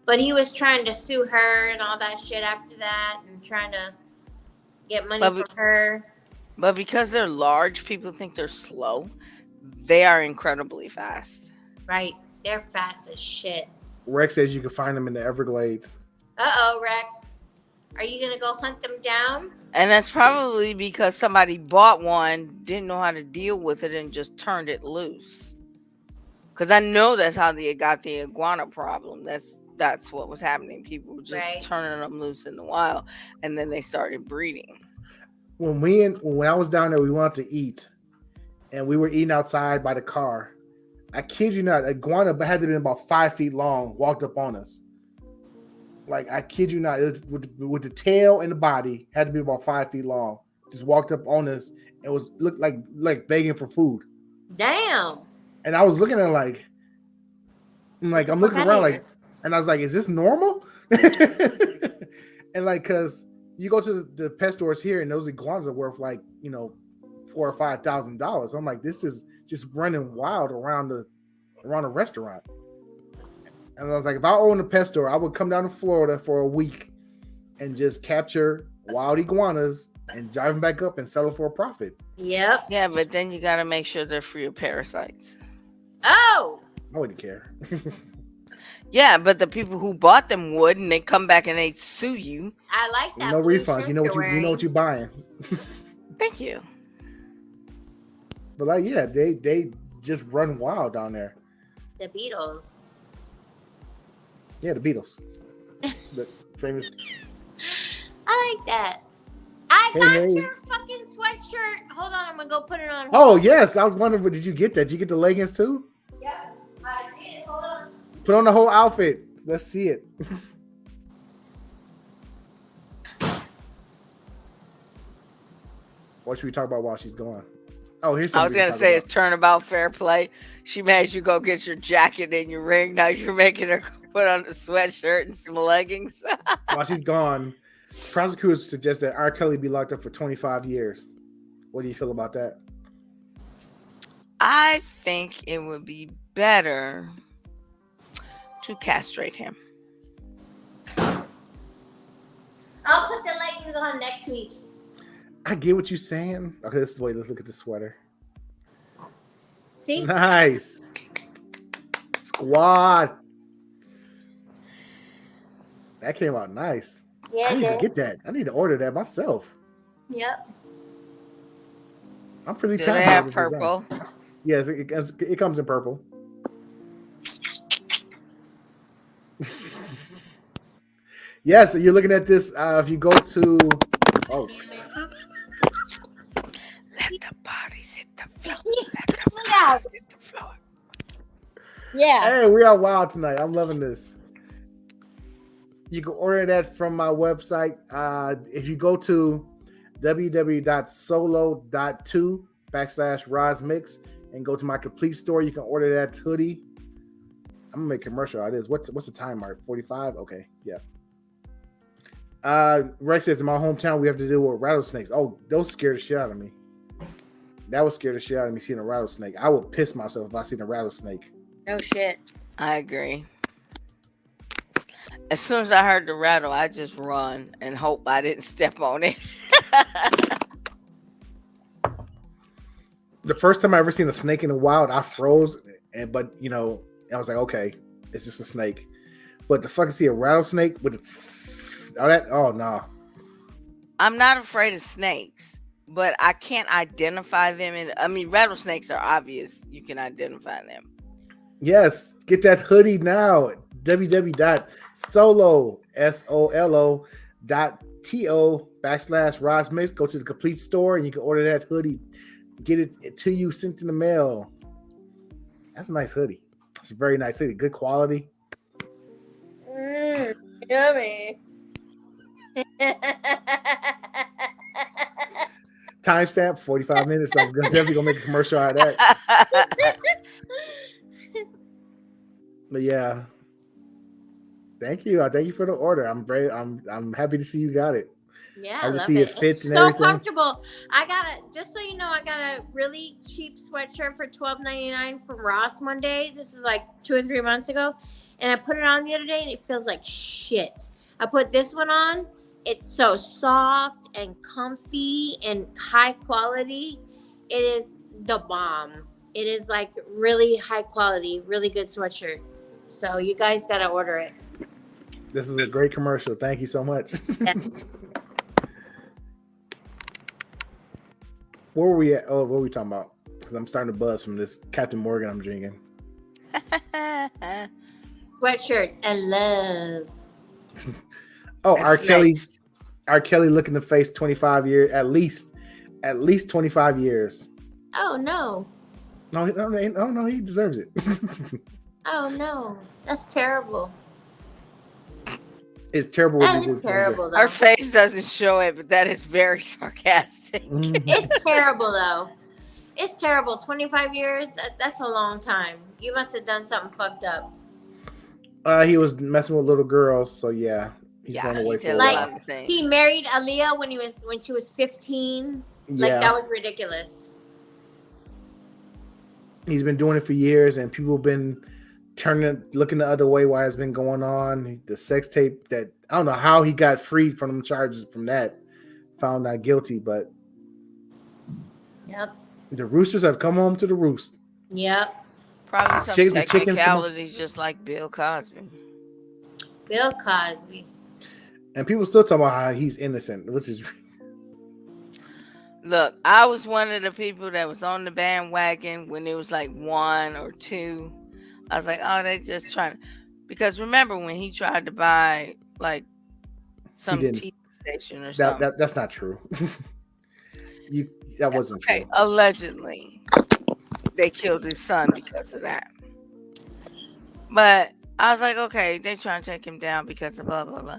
But he was trying to sue her and all that shit after that, and trying to get money from her. But because they're large, people think they're slow. They are incredibly fast. Right. They're fast as shit. Rex says you can find them in the Everglades. Uh-oh, Rex. Are you going to go hunt them down? And that's probably because somebody bought one, didn't know how to deal with it, and just turned it loose. Because I know that's how they got the iguana problem. That's what was happening. People were just turning them loose in the wild, and then they started breeding. When I was down there, we wanted to eat, and we were eating outside by the car. I kid you not, iguana had to be about 5 feet long, walked up on us. Like, I kid you not, it was, with the tail and the body, had to be about 5 feet long. Just walked up on us and looked like begging for food. Damn. And I was looking at I'm looking around like, and I was like, is this normal? And like, cause you go to the pet stores here and those iguanas are worth like, $4,000 or $5,000. I'm like, this is just running wild around a restaurant. And I was like, if I owned a pet store, I would come down to Florida for a week and just capture wild iguanas and drive them back up and sell them for a profit. Yep. Yeah, but then you got to make sure they're free of parasites. Oh! I wouldn't care. Yeah, but the people who bought them would, and they come back and they sue you. I like that. No refunds. You know what you're buying. Thank you. But like, yeah, they just run wild down there. The Beatles. Yeah, the Beatles. The famous. I like that. I got your fucking sweatshirt. Hold on, I'm gonna go put it on. Oh yes, I was wondering, did you get that? Did you get the leggings too? Yeah, I did. Hold on. Put on the whole outfit. Let's see it. What should we talk about while she's gone? Oh, here's something. I was gonna say it's turnabout fair play. She made you go get your jacket and your ring. Now you're making her put on a sweatshirt and some leggings. While she's gone, prosecutors suggest that R. Kelly be locked up for 25 years. What do you feel about that? I think it would be better to castrate him. I'll put the leggings on next week. I get what you're saying. Okay, let's look at the sweater. See? Nice. Squad. That came out nice. Yeah, I need to get that. I need to order that myself. Yep. I'm pretty Do talented. they have purple? Yes, it comes in purple. Yes, you're looking at this. If you go to, let the bodies hit the floor. Hit the floor. Yeah. Hey, we are wild tonight. I'm loving this. You can order that from my website. If you go to www.solo.2/RozMix and go to my complete store, you can order that hoodie. I'm gonna make a commercial out of this. What's the time mark? 45? Okay, yeah. Rex says in my hometown we have to deal with rattlesnakes. Oh, those scared the shit out of me. That would scare the shit out of me seeing a rattlesnake. I would piss myself if I seen a rattlesnake. No shit. I agree. As soon as I heard the rattle, I just run and hope I didn't step on it. The first time I ever seen a snake in the wild, I froze. But I was like, okay, it's just a snake. But to fucking see a rattlesnake with all that, oh no. I'm not afraid of snakes, but I can't identify them. And I mean, rattlesnakes are obvious. You can identify them. Yes, get that hoodie now. www.solo.to/Rosmix. Go to the complete store and you can order that hoodie. Get it to you, sent in the mail. That's a nice hoodie. It's a very nice hoodie. Good quality. Yummy. Timestamp 45 minutes. So I'm definitely gonna make a commercial out of that. But yeah, thank you. I thank you for the order. I'm happy to see you got it. Yeah, I I just love see it. it fits It's and so everything. comfortable. Just so you know, I got a really cheap sweatshirt for $12.99 from Ross one day. This is like 2 or 3 months ago. And I put it on the other day and it feels like shit. I put this one on. It's so soft and comfy and high quality. It is the bomb. It is like really high quality, really good sweatshirt. So you guys got to order it. This is a great commercial. Thank you so much. Yeah. Where were we at? Oh, what were we talking about? Because I'm starting to buzz from this Captain Morgan I'm drinking. Sweatshirts and love. Oh, And R. Kelly looking to face 25 years, at least 25 years. Oh, no. No, he deserves it. Oh, no. That's terrible. It's terrible. What That he is did. terrible, though. Her face doesn't show it, but that is very sarcastic. It's terrible, though. It's terrible. 25 years? That's a long time. You must have done something fucked up. He was messing with little girls, so yeah, he's going away for a while. Like, he married Aaliyah when she was 15. Like, Yeah. that was ridiculous. He's been doing it for years, and people have been looking the other way while it's been going on. The sex tape that I don't know how he got freed from them charges from that, found not guilty, but Yep. the roosters have come home to the roost. Yep. Probably some Chicks and chickens technicalities, just like Bill Cosby. Bill Cosby. And people still talking about how he's innocent, which is Look, I was one of the people that was on the bandwagon when it was like 1 or 2. I was like, oh, they just trying to. Because remember when he tried to buy like some TV station or something? That's not true. That wasn't true. Allegedly, they killed his son because of that. But I was like, okay, they trying to take him down because of blah, blah, blah.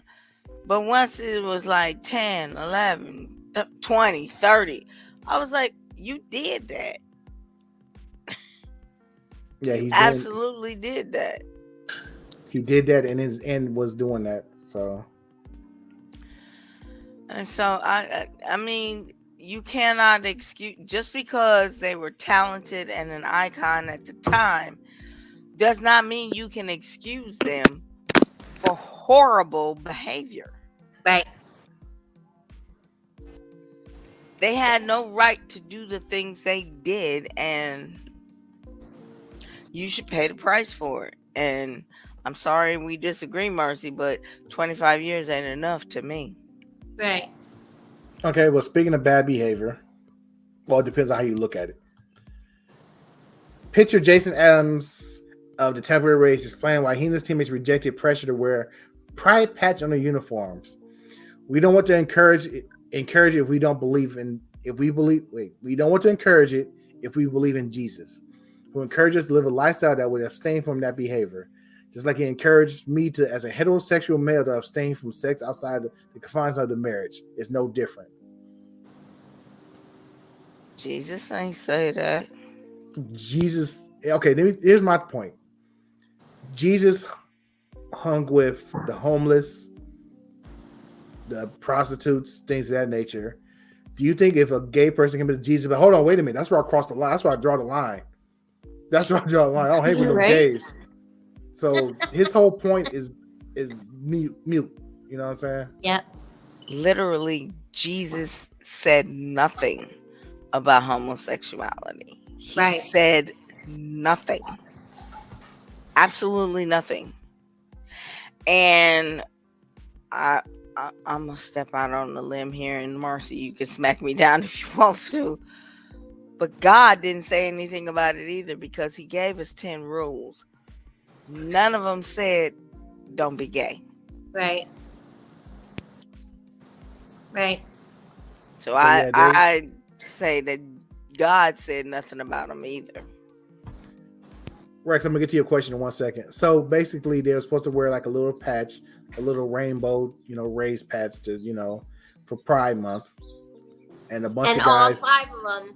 But once it was like 10, 11, 20, 30, I was like, you did that. Yeah, he absolutely did that. He did that, and his end was doing that. So, and so I mean, you cannot excuse just because they were talented and an icon at the time does not mean you can excuse them for horrible behavior. Right. They had no right to do the things they did, and you should pay the price for it. And I'm sorry we disagree, Marcy, but 25 years ain't enough to me. Right. Okay, well, speaking of bad behavior, well, it depends on how you look at it. Pitcher Jason Adams of the Tampa Bay Rays explained why he and his teammates rejected pressure to wear pride patch on their uniforms. We don't want to encourage it if we don't believe in we don't want to encourage it if we believe in Jesus, who encouraged us to live a lifestyle that would abstain from that behavior. Just like he encouraged me to, as a heterosexual male, to abstain from sex outside the confines of the marriage. It's no different. Jesus ain't say that. Jesus, okay, here's my point. Jesus hung with the homeless, the prostitutes, things of that nature. Do you think if a gay person came to Jesus, but hold on, wait a minute, that's where I cross the line. That's where I draw the line. I don't hang with no gays. So his whole point is mute. You know what I'm saying? Yep. Literally, Jesus said nothing about homosexuality. He said nothing. Absolutely nothing. And I'm gonna step out on the limb here, and Marcy, you can smack me down if you want to. But God didn't say anything about it either, because He gave us 10 rules. None of them said don't be gay. Right. Right. So yeah, I say that God said nothing about them either. Rex, I'm gonna get to your question in 1 second. So basically, they were supposed to wear like a little patch, a little rainbow, Rays patch to, for Pride Month, and a bunch And of guys, all 5 of them,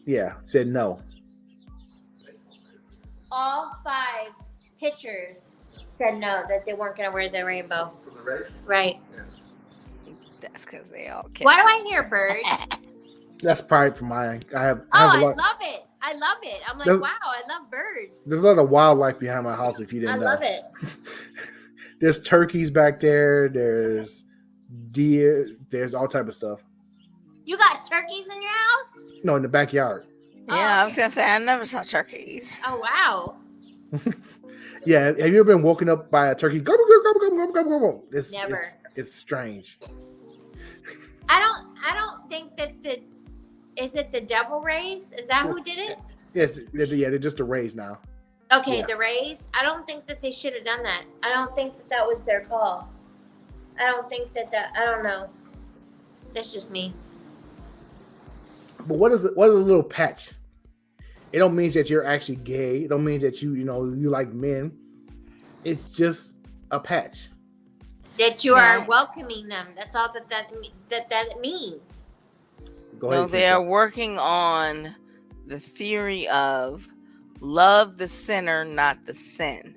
yeah, said no. all 5 pitchers said no, that they weren't going to wear the rainbow. From the Rays? Right. Yeah. That's because they all catch Why do I hear birds? That's pride for mine. I have Oh, a lot. love it. I love it. I'm like, There's- wow, I love birds. There's a lot of wildlife behind my house. If you I didn't know, love it. There's turkeys back there. There's deer. There's all type of stuff. You got turkeys in your house? No, in the backyard. Yeah, I was okay. gonna say I never saw turkeys. Oh, wow. Yeah, have you ever been woken up by a turkey? Gobble, gobble, gobble, gobble, gobble, gobble. Never. It's strange. I don't think that is it the Devil Rays? Is that who did it? Yes, yeah, they're just the Rays now. Okay, Yeah. the Rays. I don't think that they should have done that. I don't think that was their call. I don't think that I don't know. That's just me. But what is a little patch? It don't mean that you're actually gay. It don't mean that you like men. It's just a patch. That you Yeah. are welcoming them. That's all that means. Go No, ahead. they are Kinshok. working on the theory of love the sinner, not the sin.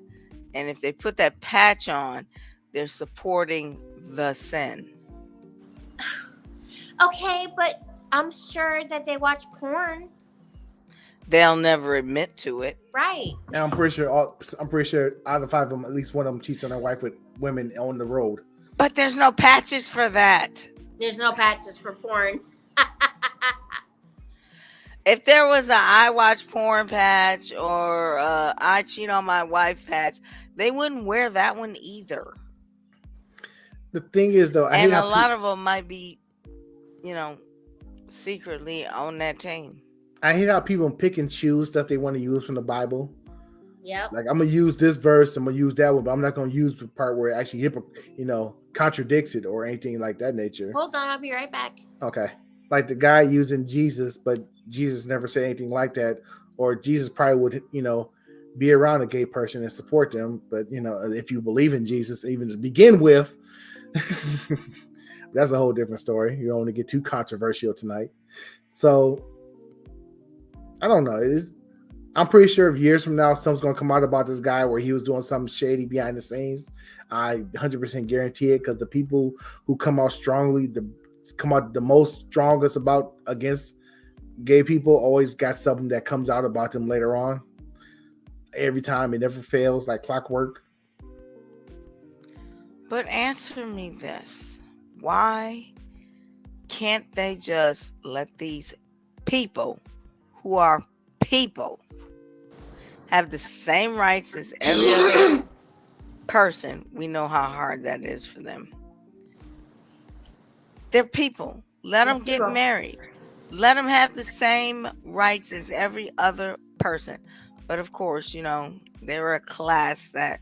And if they put that patch on, they're supporting the sin. Okay, but I'm sure that they watch porn. They'll never admit to it. Right. And I'm pretty sure out of 5 of them, at least one of them cheats on their wife with women on the road. But there's no patches for that. There's no patches for porn. If there was a I watch porn patch or I cheat on my wife patch, they wouldn't wear that one either. The thing is, though, I hate And a how lot of them might be, secretly on that team. I hate how people pick and choose stuff they want to use from the Bible. Yep. Like, I'm gonna use this verse, I'm gonna use that one, but I'm not gonna use the part where it actually contradicts it or anything like that nature. Hold on, I'll be right back. Okay, like the guy using Jesus, but Jesus never said anything like that, or Jesus probably would be around a gay person and support them, but if you believe in Jesus even to begin with, that's a whole different story. You don't want to get too controversial tonight. So I don't know. I'm pretty sure if years from now something's going to come out about this guy where he was doing something shady behind the scenes. I 100% guarantee it, because the people who come out the most strongest against gay people always got something that comes out about them later on. Every time, it never fails, like clockwork. But answer me this. Why can't they just let these people who are people have the same rights as every other person? We know how hard that is for them. They're people. Let them get married. Let them have the same rights as every other person. But of course, they're a class that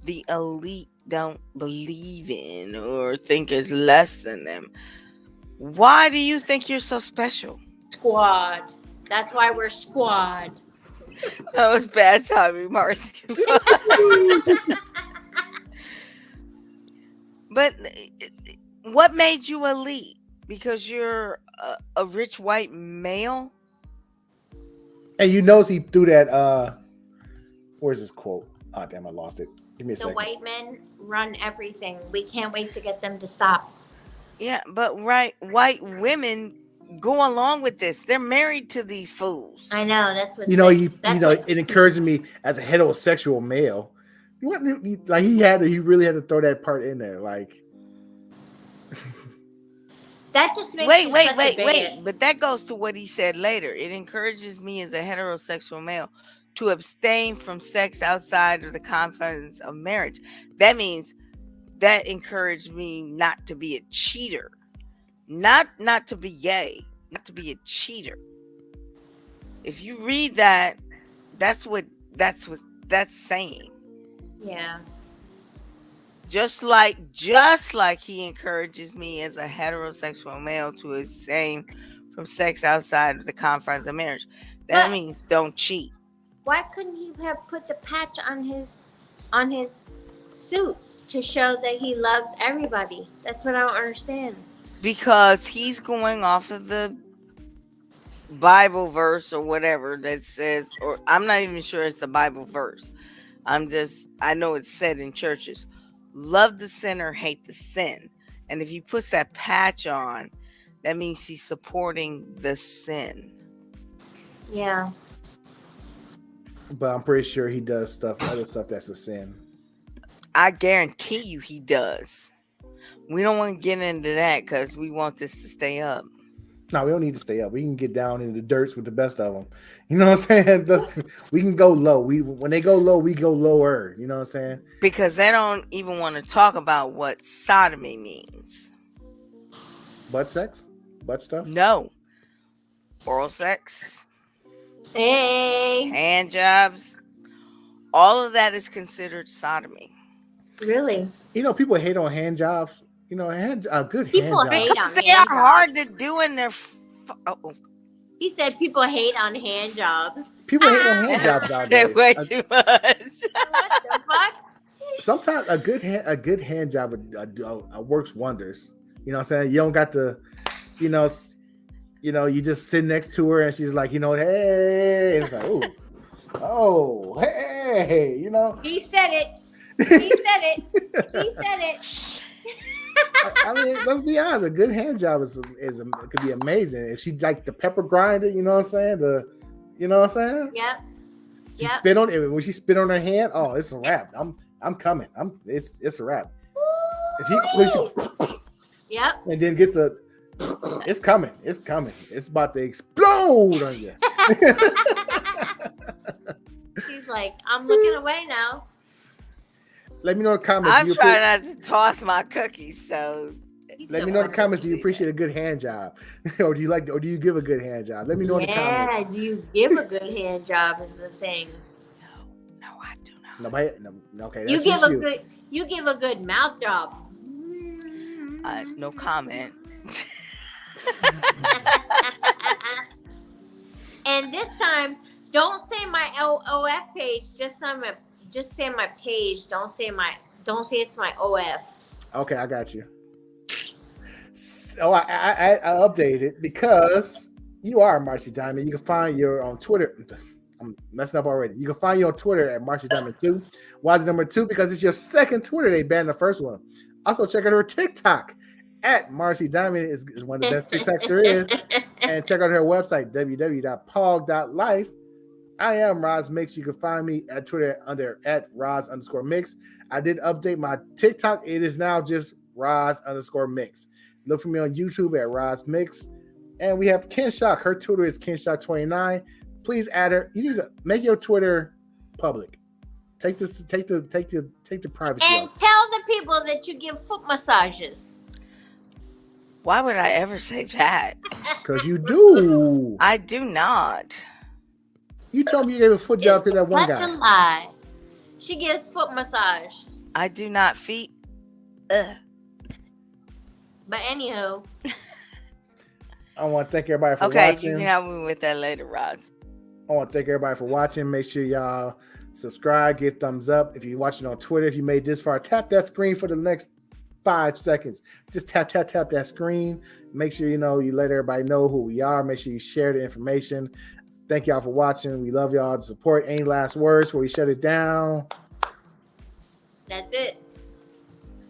the elite don't believe in or think is less than them. Why do you think you're so special? Squad. That's why we're squad. That was bad timing, Marcy. But what made you elite? Because you're a rich white male? And he threw that. Where's this quote? Oh, damn, I lost it. Give me a The second. white men run everything. We can't wait to get them to stop. Yeah, but white women go along with this. They're married to these fools. I know, that's what's It encourages me as a heterosexual male. He really had to throw that part in there. Like, that just makes wait. bigot. But that goes to what he said later. It encourages me as a heterosexual male to abstain from sex outside of the confines of marriage. That means that encouraged me not to be a cheater. Not to be gay, not to be a cheater. If you read that, that's what that's saying. Yeah. Just like he encourages me as a heterosexual male to abstain from sex outside of the confines of marriage. That means don't cheat. Why couldn't he have put the patch on his suit to show that he loves everybody? That's what I don't understand. Because he's going off of the Bible verse or whatever that says, or I'm not even sure it's a Bible verse. I know it's said in churches, love the sinner, hate the sin. And if he puts that patch on, that means he's supporting the sin. Yeah. But I'm pretty sure he does other stuff that's a sin. I guarantee you he does. We don't want to get into that because we want this to stay up. No, we don't need to stay up. We can get down in the dirts with the best of them. You know what I'm saying? We can go low. When they go low, we go lower. You know what I'm saying? Because they don't even want to talk about what sodomy means. Butt sex? Butt stuff? No. Oral sex. Hey. Hand jobs. All of that is considered sodomy. Really? You know, people hate on hand jobs. You know, a good People hand job. hate Because on they hand are hard to do in their. He said people hate on hand jobs. People hate on hand jobs Say nowadays. way too much. What the fuck? Sometimes a good hand job works wonders. You know what I'm saying? You don't got to, you you just sit next to her and she's like, hey, and it's like, oh, hey, He said it. He said it. He said it. I mean, let's be honest. A good hand job could be amazing if she like the pepper grinder. You know what I'm saying? You know what I'm saying? Yep. She spit on it when she spit on her hand. Oh, it's a wrap. I'm coming. It's a wrap. Yep. And then get it's coming. It's coming. It's about to explode on you. She's like, I'm looking away now. Let me know in the comments. I'm trying not to toss my cookies, so. Let me know in the comments. Do you appreciate a good hand job, or do you give a good hand job? Let me know in the comments. Yeah, do you give a good hand job? Is the thing. No, I do not. No, okay. You give a good mouth job. No comment. And this time, don't say my OF page. Just say my page. Don't say it's my OF. Okay, I got you. So I updated because you are Marcy Diamond. You can find you on Twitter. I'm messing up already. You can find you on Twitter at Marcy Diamond 2. Why is it number 2? Because it's your second Twitter. They banned the first one. Also, check out her TikTok at Marcy Diamond is one of the best TikToks there is. And check out her website, www.pog.life. I am Roz Mix. You can find me at Twitter under at Roz_Mix. I did update my TikTok. It is now just Roz_Mix. Look for me on YouTube at Roz Mix. And we have Kinshok. Her Twitter is Kinshok29. Please add her. You need to make your Twitter public. Take the privacy. And tell the people that you give foot massages. Why would I ever say that? Because you do. I do not. You told me you gave a foot job to that one guy. Such a lie. She gives foot massage. I do not feet. But anywho. I want to thank everybody for watching. Okay, you can help me with that later, Roz. I want to thank everybody for watching. Make sure y'all subscribe, give thumbs up. If you're watching on Twitter, if you made this far, tap that screen for the next 5 seconds. Just tap that screen. Make sure you let everybody know who we are. Make sure you share the information. Thank y'all for watching. We love y'all. The support. Any last words before we shut it down? That's it.